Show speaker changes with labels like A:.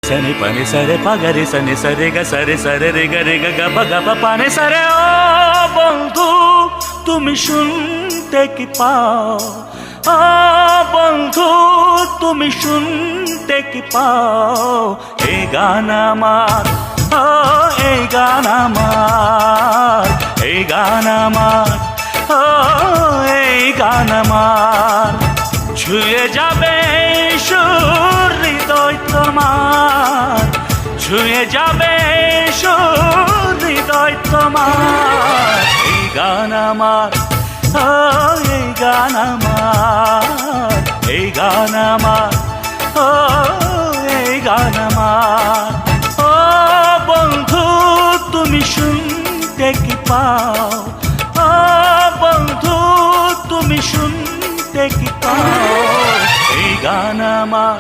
A: सने पने सरे पगरे सने सरे गा सरे सरे रे गा गा पा पाने सरे ओ बंधु তুমি শুনতে কি পাও ও বন্ধু তুমি শুনতে কি পাও এই গান আমার ও এই গান আমার এই গান আমার ও এই গান আমার ছুঁয়ে যাবে সুর হৃদয় তোমার ছুঁয়ে যাবে সুর হৃদয় তোমার এই গান আমার ও এই গান আমার এই গান আমার ও এই গান আমার ও বন্ধু তুমি শুনতে কি পাও ও বন্ধু তুমি শুনতে কি পাও এই গান আমার